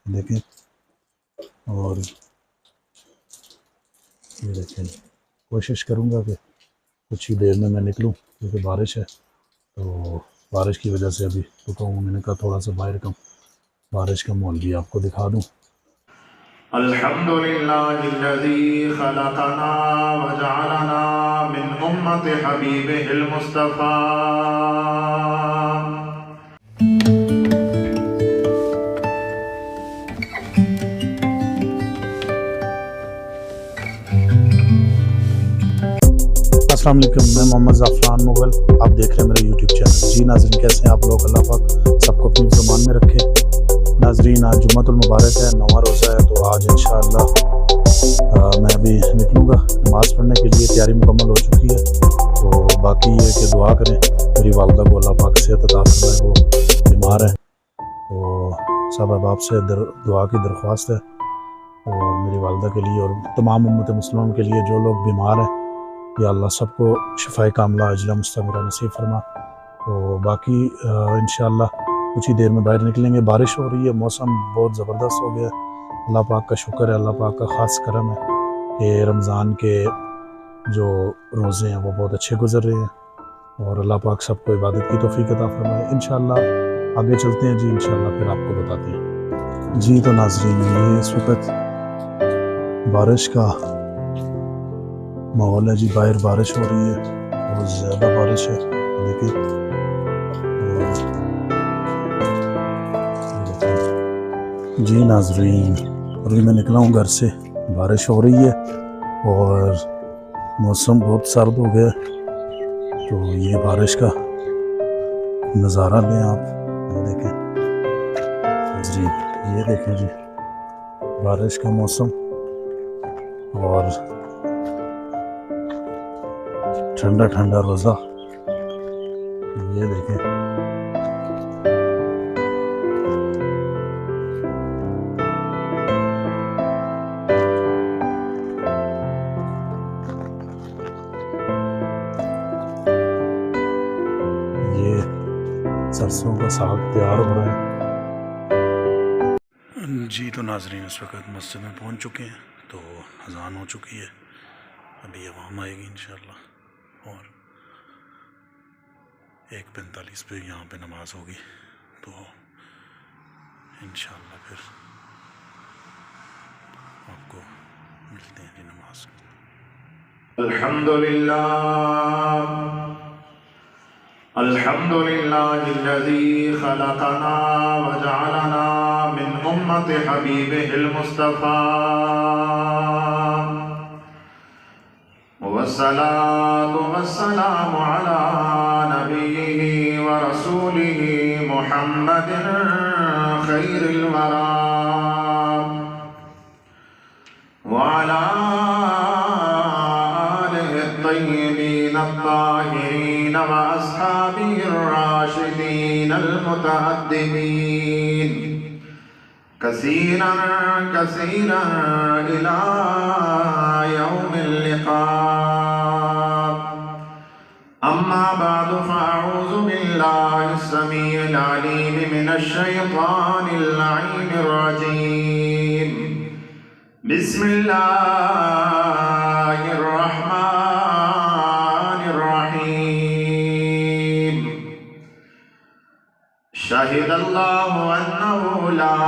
دیکھیں، اور یہ دیکھیں کوشش کروں گا کہ کچھ ہی دیر میں نکلوں، کیونکہ بارش ہے، تو بارش کی وجہ سے ابھی رکا ہوں. میں نے کہا تھوڑا سا باہر بارش کا ماحول بھی آپ کو دکھا دوں. الحمد لله الذي خلقنا وجعلنا من أمة حبيبه المصطفى. السلام علیکم، میں محمد زعفران مغل، آپ دیکھ رہے ہیں میرے یوٹیوب چینل. جی ناظرین، کیسے ہیں آپ لوگ؟ اللہ پاک سب کو اپنی زبان میں رکھے. ناظرین، آج جمعۃ المبارک ہے، 9واں روزہ ہے، تو آج انشاءاللہ میں ابھی نکلوں گا نماز پڑھنے کے لیے. تیاری مکمل ہو چکی ہے، تو باقی یہ کہ دعا کریں میری والدہ کو اللہ پاک صحت عطا فرمائے. وہ بیمار ہے، تو سب احباب سے دعا کی درخواست ہے، اور میری والدہ کے لیے اور تمام امت مسلموں کے لیے جو لوگ بیمار ہیں، یا اللہ سب کو شفائے کاملہ عاجلہ مستمرہ نصیب فرما. تو باقی انشاءاللہ کچھ ہی دیر میں باہر نکلیں گے. بارش ہو رہی ہے، موسم بہت زبردست ہو گیا ہے. اللہ پاک کا شکر ہے، اللہ پاک کا خاص کرم ہے کہ رمضان کے جو روزے ہیں وہ بہت اچھے گزر رہے ہیں، اور اللہ پاک سب کو عبادت کی توفیق عطا فرمائے. انشاءاللہ آگے چلتے ہیں جی، انشاءاللہ پھر آپ کو بتاتے ہیں. جی تو ناظرین، یہ اس وقت بارش کا ماحول ہے جی. باہر بارش ہو رہی ہے، بہت زیادہ بارش ہے. دیکھیں، جی ناظرین، ابھی میں نکلا ہوں گھر سے، بارش ہو رہی ہے اور موسم بہت سرد ہو گیا، تو یہ بارش کا نظارہ لیں آپ. یہ دیکھیں جی، یہ دیکھیں جی بارش کا موسم اور ٹھنڈا ٹھنڈا روزہ. یہ دیکھیں یہ سرسوں کا ساگ تیار ہو رہا ہے جی. تو ناظرین، اس وقت مسجد میں پہنچ چکے ہیں، تو اذان ہو چکی ہے، ابھی عوام آئے گی انشاءاللہ، اور 1:45 پہ یہاں پہ نماز ہوگی، تو انشاءاللہ پھر آپ کو ملتے ہیں نماز. الحمد لله الذي خلقنا وجعلنا من أمة حبيبه المصطفى. والصلاة والسلام على نبيه ورسوله محمد خير الورى، وعلى آله الطيبين الطاهرين وأصحابه الراشدين المتأدبين كثيرا كثيرا إلى يوم اللقاء. أما بعد، فأعوذ بالله السميع العليم من الشيطان اللعين الرجيم. بسم الله الرحمن الرحيم. شهد الله أنه لا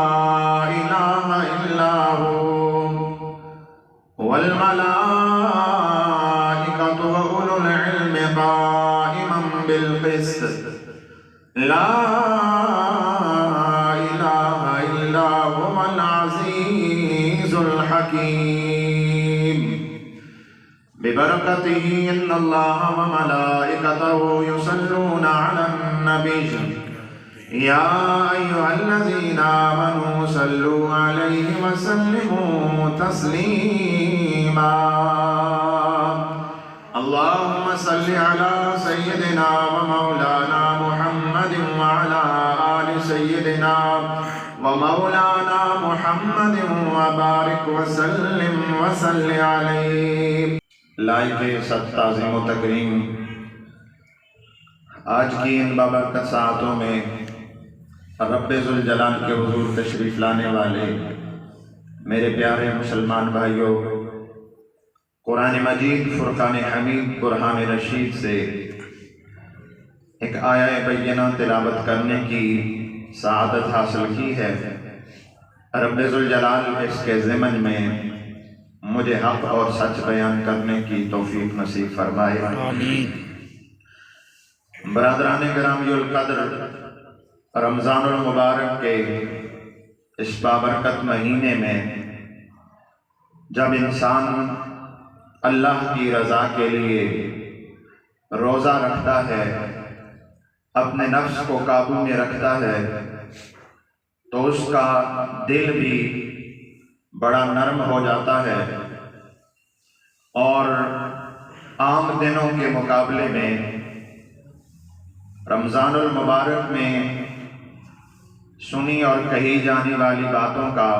إله إلا هو، والملائكة وأولو العلم قائما بالقسط. لا إله إلا هو العزيز الحكيم. ببركته إن الله وملائكته يصلون على النبي. يا أيها الذين آمنوا صلوا عليه وسلموا تسليما. اللهم صل على سيدنا ومولانا محمد وعلى آل سيدنا ومولانا محمد وبارك وسلم وصل عليه. لائق سب تعظیم و تکریم، آج کی ان بابرکت ساعتوں میں رب ذوالجلال کے حضور تشریف لانے والے میرے پیارے مسلمان بھائیوں، قرآن مجید فرقان حمید برہان رشید سے ایک آیہ بینہ تلاوت کرنے کی سعادت حاصل کی ہے۔ رب ذوالجلال اس کے ضمن میں مجھے حق اور سچ بیان کرنے کی توفیق نصیب فرمائے۔ آمین۔ برادران گرامی القدر، رمضان المبارک کے اس بابرکت مہینے میں جب انسان اللہ کی رضا کے لیے روزہ رکھتا ہے، اپنے نفس کو قابو میں رکھتا ہے، تو اس کا دل بھی بڑا نرم ہو جاتا ہے، اور عام دنوں کے مقابلے میں رمضان المبارک میں سنی اور کہی جانے والی باتوں کا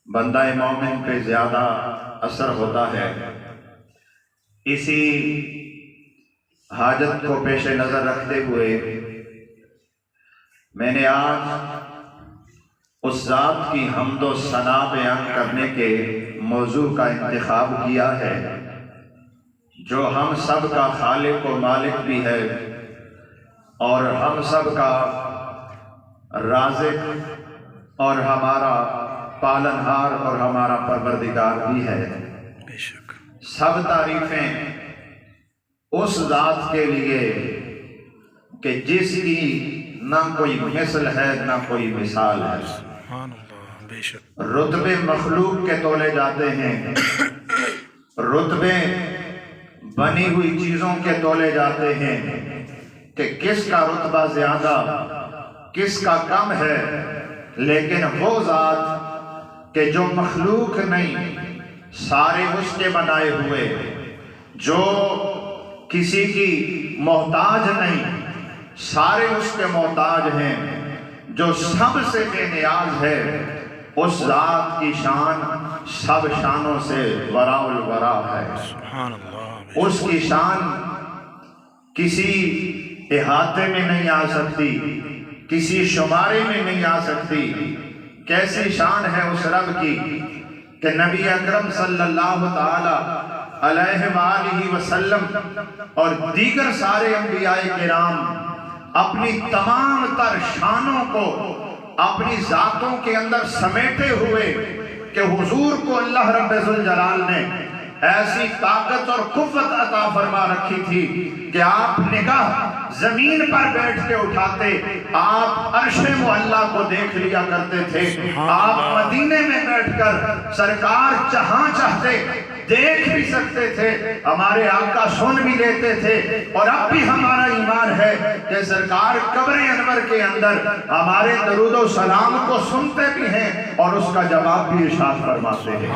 بندہ مومن پہ زیادہ اثر ہوتا ہے۔ اسی حاجت کو پیش نظر رکھتے ہوئے میں نے آج اس ذات کی حمد و ثنا بیان کرنے کے موضوع کا انتخاب کیا ہے جو ہم سب کا خالق و مالک بھی ہے اور ہم سب کا رازق اور ہمارا پالنہار اور ہمارا پروردگار بھی ہے۔ بے شک۔ سب تعریفیں اس ذات کے لیے کہ جس کی نہ کوئی مثل ہے نہ کوئی مثال ہے۔ سبحان اللہ، بے شک۔ رتبے مخلوق کے تولے جاتے ہیں، رتبے بنی ہوئی چیزوں کے تولے جاتے ہیں کہ کس کا رتبہ زیادہ کس کا کم ہے، لیکن وہ ذات کہ جو مخلوق نہیں، سارے اس کے بنائے ہوئے، جو کسی کی محتاج نہیں، سارے اس کے محتاج ہیں، جو سب سے بے نیاز ہے، اس ذات کی شان سب شانوں سے وراء الورا ہے۔ سبحان اللہ۔ اس کی شان کسی احاطے میں نہیں آ سکتی، کسی شمارے میں نہیں آ سکتی۔ کیسی شان ہے اس رب کی کہ نبی اکرم صلی اللہ تعالی علیہ وآلہ وسلم اور دیگر سارے انبیاء کرام اپنی تمام تر شانوں کو اپنی ذاتوں کے اندر سمیٹے ہوئے کہ حضور کو اللہ رب ذوالجلال نے ایسی طاقت اور قوت عطا فرما رکھی تھی کہ آپ نگاہ زمین پر بیٹھ کے اٹھاتے، آپ عرش معلیٰ کو دیکھ لیا کرتے تھے، آپ مدینے میں بیٹھ کر سرکار جہاں چاہتے دیکھ بھی سکتے تھے، ہمارے آقا سن بھی لیتے تھے۔ اور اب بھی ہمارا ایمان ہے کہ سرکار قبر انور کے اندر ہمارے درود و سلام کو سنتے بھی ہیں اور اس کا جواب بھی ارشاد فرماتے ہیں۔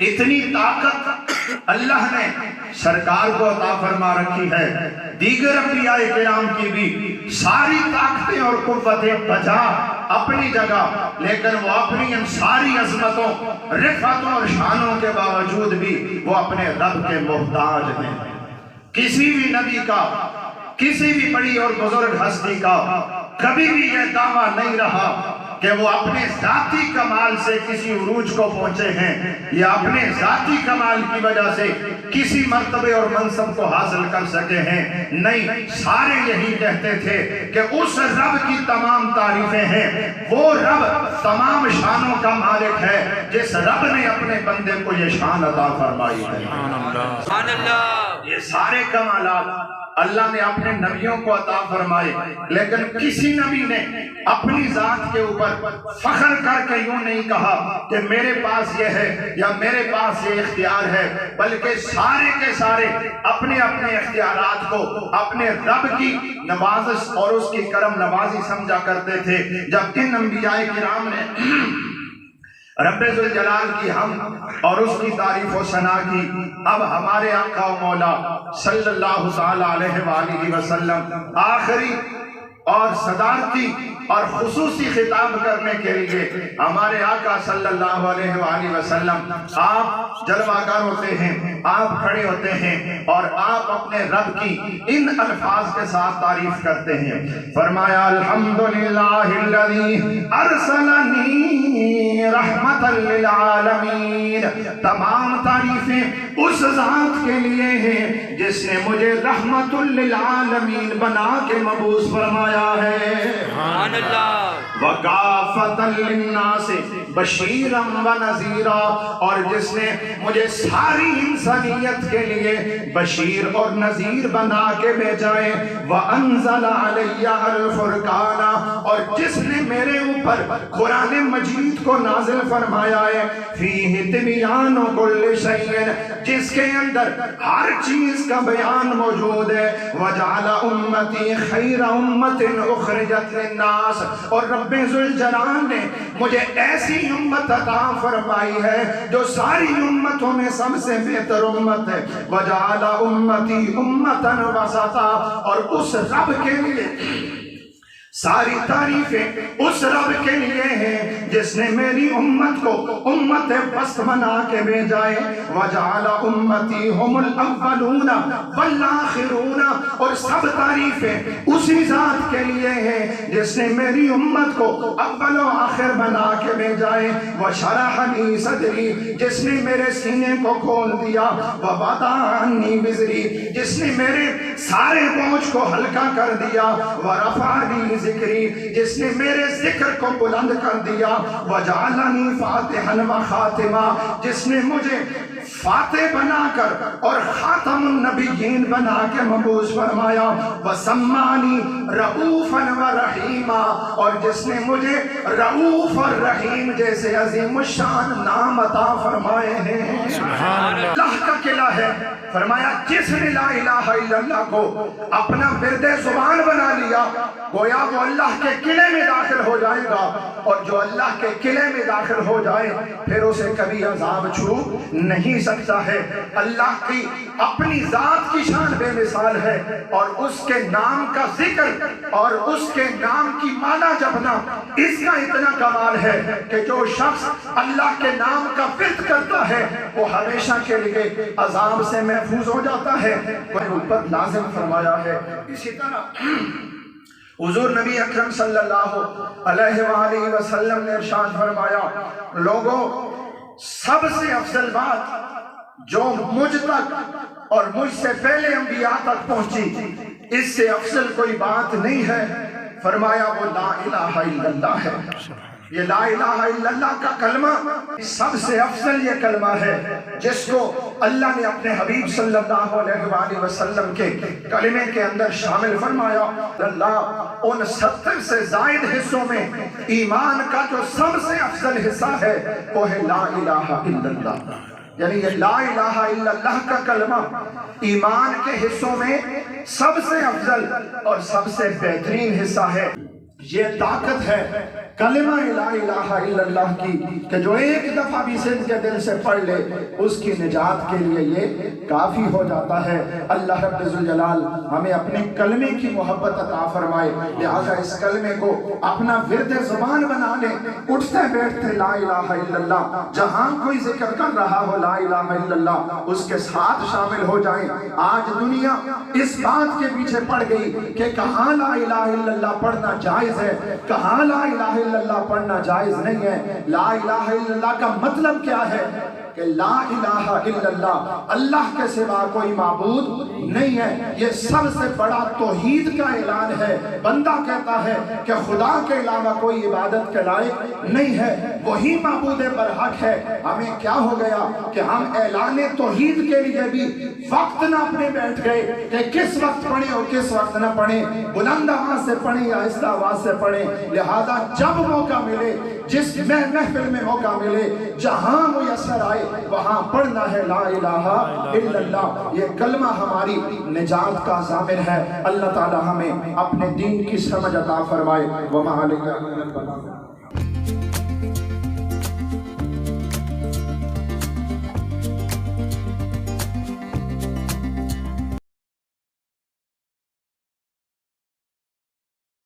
اتنی طاقت اللہ نے سرکار کو عطا فرما رکھی ہے۔ دیگر انبیاء کرام کی بھی ساری طاقتیں اور قوتیں بجا اپنی جگہ، لیکن وہ اپنی ان ساری عظمتوں، رفعتوں اور شانوں کے باوجود بھی وہ اپنے رب کے محتاج ہیں۔ کسی بھی نبی کا، کسی بھی بڑی اور بزرگ ہستی کا کبھی بھی یہ دعویٰ نہیں رہا کہ وہ اپنے ذاتی کمال سے کسی عروج کو پہنچے ہیں یا اپنے ذاتی کمال کی وجہ سے کسی مرتبے اور منصب کو حاصل کر سکے ہیں۔ نہیں، سارے یہی کہتے تھے کہ اس رب کی تمام تعریفیں ہیں، وہ رب تمام شانوں کا مالک ہے جس رب نے اپنے بندے کو یہ شان عطا فرمائی ہے۔ سبحان اللہ۔ یہ سارے کمالات اللہ نے اپنے نبیوں کو عطا فرمائے، لیکن کسی نبی نے اپنی ذات کے اوپر فخر کر کے یوں نہیں کہا کہ میرے پاس یہ ہے یا میرے پاس یہ اختیار ہے، بلکہ سارے کے سارے اپنے اپنے اختیارات کو اپنے رب کی نوازش اور اس کی کرم نوازی سمجھا کرتے تھے۔ جب ان انبیاء کرام نے رب ذوالجلال کی حمد اور اس کی تعریف و ثنا کی، اب ہمارے آقا و مولا صلی اللہ علیہ وآلہ وسلم آخری اور صدارتی اور خصوصی خطاب کرنے کے لیے ہمارے آقا صلی اللہ علیہ وآلہ وسلم آپ جلوہ گر ہوتے ہیں، آپ کھڑے ہوتے ہیں اور آپ اپنے رب کی ان الفاظ کے ساتھ تعریف کرتے ہیں۔ فرمایا الحمدللہ الذی ارسلنی رحمت للعالمین، تمام تعریفیں اس ذات کے لیے ہیں جس نے مجھے رحمت للعالمین بنا کے مبعوث فرمایا ہے۔ سبحان اللہ۔ وَقَافَةً لِلنَّاسِ بَشِيرًا وَنَذِيرًا، اور جس نے مجھے ساری انسانیت کے لیے بشیر اور نذیر بنا کے بھیجا ہے۔ وَأَنزَلَ عَلَيَّ الْفُرْقَانَ، اور جس نے میرے اوپر قرآن مجید کو نازل فرمایا ہے۔ فِيهِ تِبْيَانُ كُلِّ شَيْءٍ، جس کے اندر ہر چیز کا بیان موجود ہے۔ وَجَعَلَ أُمَّتِي خَيْرَ أُمَّةٍ أُخْرِجَتْ لِلنَّاسِ، اور رب ذوالجلال نے مجھے ایسی امت عطا فرمائی ہے جو ساری امتوں میں سب سے بہتر امت ہے۔ وَجَعَلَ أُمَّتِي أُمَّةً وَسَطًا، اور اس رب کے لیے ساری تعریفیں اس رب کے لیے ہیں جس نے میری امت کو امت وسط بنا کے بھیجا ہے۔ وَجَعَلَ أُمَّتِي هُمُ الْأَوَّلُونَ وَالْآخِرُونَ، اور سب تعریفیں اسی ذات کے لیے ہیں جس نے میری امت کو اول و آخر بنا کے بھیجا ہے۔ وَشَرَحَ لِي صَدْرِي، جس نے میرے سینے کو کھول دیا۔ وَوَضَعَ عَنِّي وِزْرِي، جس نے میرے سارے بوجھ کو ہلکا کر دیا۔ وَرَفَعَ لِي ذکری، جس نے میرے ذکر کو بلند کر دیا۔ وَجَعَلَنِي فَاتِحًا وَخَاتِمًا، جس نے مجھے فاتح بنا کر اور خاتم النبیین بنا کے مبعوث فرمایا۔ وَسَمَّانِي رَؤُوفًا وَرَحِیمًا، اور جس نے مجھے رؤوف اور رحیم جیسے عظیم الشان نام عطا فرمائے ہیں۔ اللہ کا قلعہ ہے۔ فرمایا جس نے لا الہ الا اللہ کو اپنا ورد زبان بنا لیا، گویا وہ اللہ کے قلعے میں داخل ہو جائے گا، اور جو اللہ کے قلعے میں داخل ہو جائے پھر اسے کبھی عذاب چھو نہیں سکتا ہے۔ اللہ کی اپنی ذات کی شان بے مثال ہے، اور اس کے نام کا ذکر اور اس کے نام کی معنی جپنا اس کا اتنا کمال ہے کہ جو شخص اللہ کے نام کا ورد کرتا ہے وہ ہمیشہ کے لیے عذاب سے محفوظ ہو جاتا ہے۔ وہ اوپر لازم فرمایا ہے۔ اسی طرح حضور نبی اکرم صلی اللہ علیہ وآلہ وسلم نے ارشاد فرمایا، لوگوں سب سے افضل بات جو مجھ تک اور مجھ سے پہلے انبیاء تک پہنچی، اس سے افضل کوئی بات نہیں ہے۔ فرمایا وہ لا الہ الا اللہ ہے۔ یہ لا الہ الا اللہ کا کلمہ سب سے افضل یہ کلمہ ہے جس کو اللہ نے اپنے حبیب صلی اللہ علیہ وآلہ وسلم کے کلمے کے اندر شامل فرمایا۔ اللہ ان 70 سے زائد حصوں میں ایمان کا جو سب سے افضل حصہ ہے وہ ہے لا الہ الا اللہ، یعنی یہ لا الہ الا اللہ کا کلمہ ایمان کے حصوں میں سب سے افضل اور سب سے بہترین حصہ ہے۔ یہ طاقت ہے کلمہ لا الہ الا اللہ کی کہ جو ایک دفعہ بھی سن کے دل سے پڑھ لے اس کی نجات کے لیے یہ کافی ہو جاتا ہے۔ اللہ رب ذوالجلال ہمیں اپنے کلمے کی محبت عطا فرمائے، لہذا اس کلمے کو اپنا ورد زبان بنا لیں۔ اٹھتے بیٹھتے لا الہ الا اللہ، جہاں کوئی ذکر کر رہا ہو لا الہ الا اللہ اس کے ساتھ شامل ہو جائیں۔ آج دنیا اس بات کے پیچھے پڑ گئی کہ کہاں لا الہ الا اللہ پڑھنا جائز ہے، کہاں لا الہ الا اللہ پڑھنا جائز نہیں ہے۔ لا الہ الا اللہ کا مطلب کیا ہے کہ لا الہ الا اللہ، اللہ کے سوا کوئی معبود نہیں ہے۔ یہ سب سے بڑا توحید کا اعلان ہے۔ بندہ کہتا ہے کہ خدا کے علاوہ کوئی عبادت کے لائق نہیں ہے، وہی معبود برحق ہے۔ ہمیں کیا ہو گیا کہ ہم اعلان توحید کے لیے بھی وقت نہ اپنے بیٹھ گئے کہ کس وقت پڑھیں اور کس وقت نہ پڑھیں، بلند آواز سے پڑھیں یا آہستہ آواز سے پڑھیں۔ لہذا جب موقع ملے، جس محفل میں موقع ملے، جہاں میسر آئے وہاں پڑھنا ہے لا الہ الا اللہ۔ یہ کلمہ ہماری نجات کا ضامن ہے۔ اللہ تعالی ہمیں اپنے دین کی سمجھ عطا فرمائے۔ وما علینا الا البلاغ۔